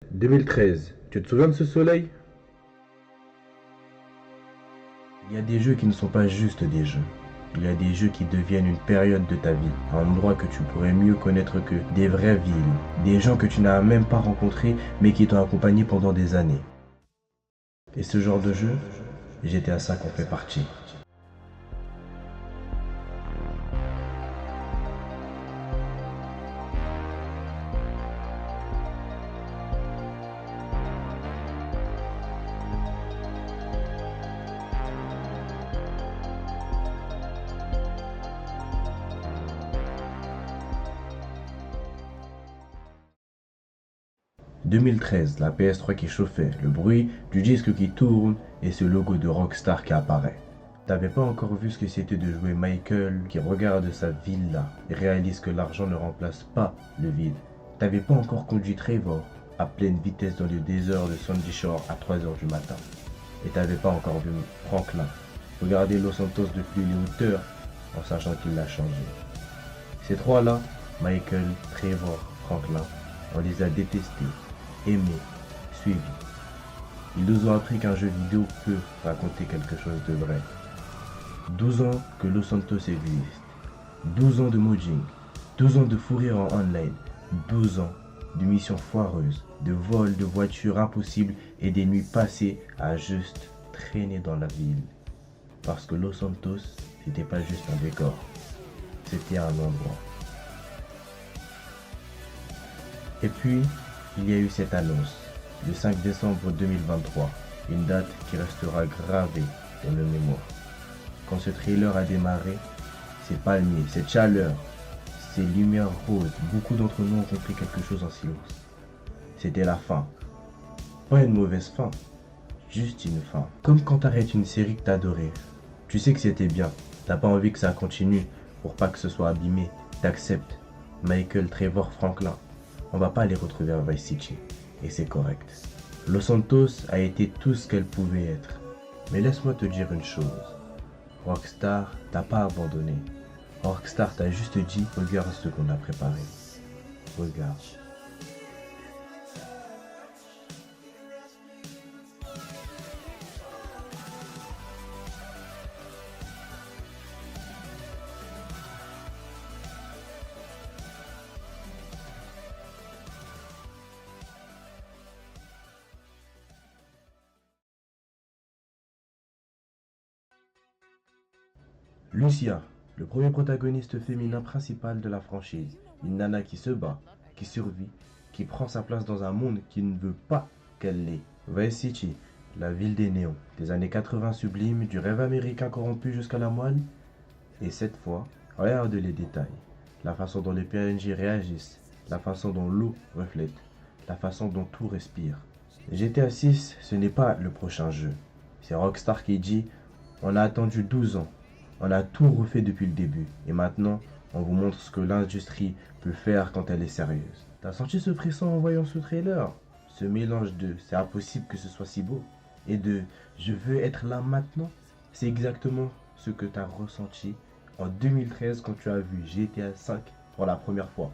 2013, tu te souviens de ce soleil? Il y a des jeux qui ne sont pas juste des jeux. Il y a des jeux qui deviennent une période de ta vie, un endroit que tu pourrais mieux connaître que des vraies villes, des gens que tu n'as même pas rencontrés mais qui t'ont accompagné pendant des années. Et ce genre de jeu, GTA 5 en fait partie. 2013, la PS3 qui chauffait, le bruit du disque qui tourne et ce logo de Rockstar qui apparaît. T'avais pas encore vu ce que c'était de jouer Michael qui regarde sa villa et réalise que l'argent ne remplace pas le vide. T'avais pas encore conduit Trevor à pleine vitesse dans le désert de Sandy Shore à 3 heures du matin. Et t'avais pas encore vu Franklin regarder Los Santos depuis les hauteurs en sachant qu'il l'a changé. Ces trois-là, Michael, Trevor, Franklin, on les a détestés, aimés, suivis. Ils nous ont appris qu'un jeu vidéo peut raconter quelque chose de vrai. 12 ans que Los Santos existe, 12 ans de modding, 12 ans de fou rire en online, 12 ans de missions foireuses, de vols de voitures impossibles et des nuits passées à juste traîner dans la ville. Parce que Los Santos, c'était pas juste un décor, c'était un endroit. Et puis, il y a eu cette annonce, le 5 décembre 2023, une date qui restera gravée dans le mémoire. Quand ce trailer a démarré, ces palmiers, cette chaleur, ces lumières roses, beaucoup d'entre nous ont compris quelque chose en silence. C'était la fin. Pas une mauvaise fin, juste une fin. Comme quand t'arrêtes une série que t'adorais. Tu sais que c'était bien, t'as pas envie que ça continue pour pas que ce soit abîmé. T'acceptes. Michael, Trevor, Franklin. On va pas les retrouver à Vice City. Et c'est correct. Los Santos a été tout ce qu'elle pouvait être. Mais laisse-moi te dire une chose. Rockstar t'a pas abandonné. Rockstar t'a juste dit, regarde ce qu'on a préparé. Regarde. Lucia, le premier protagoniste féminin principal de la franchise. Une nana qui se bat, qui survit, qui prend sa place dans un monde qui ne veut pas qu'elle l'ait. Vice City, la ville des néons, des années 80 sublimes, du rêve américain corrompu jusqu'à la moelle. Et cette fois, regarde les détails. La façon dont les PNJ réagissent, la façon dont l'eau reflète, la façon dont tout respire. GTA 6, ce n'est pas le prochain jeu. C'est Rockstar qui dit, on a attendu 12 ans. On a tout refait depuis le début. Et maintenant, on vous montre ce que l'industrie peut faire quand elle est sérieuse. T'as senti ce frisson en voyant ce trailer? Ce mélange de c'est impossible que ce soit si beau et de je veux être là maintenant? C'est exactement ce que t'as ressenti en 2013 quand tu as vu GTA 5 pour la première fois.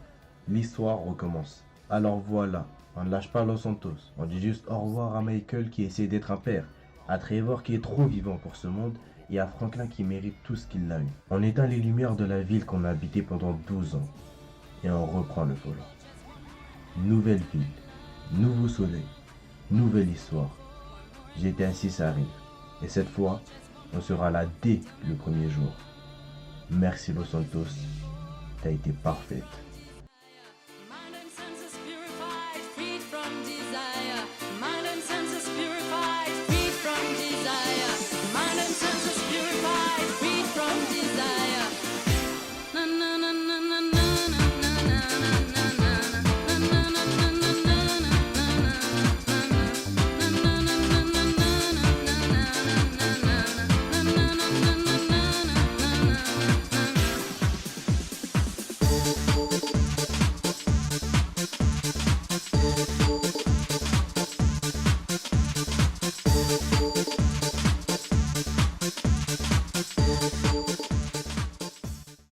L'histoire recommence. Alors voilà, on ne lâche pas Los Santos. On dit juste au revoir à Michael qui essaie d'être un père, à Trevor qui est trop vivant pour ce monde et à Franklin qui mérite tout ce qu'il a eu. On éteint les lumières de la ville qu'on a habitée pendant 12 ans et on reprend le volant. Nouvelle ville, nouveau soleil, nouvelle histoire. GTA 6 arrive et cette fois, on sera là dès le premier jour. Merci Los Santos, t'as été parfaite.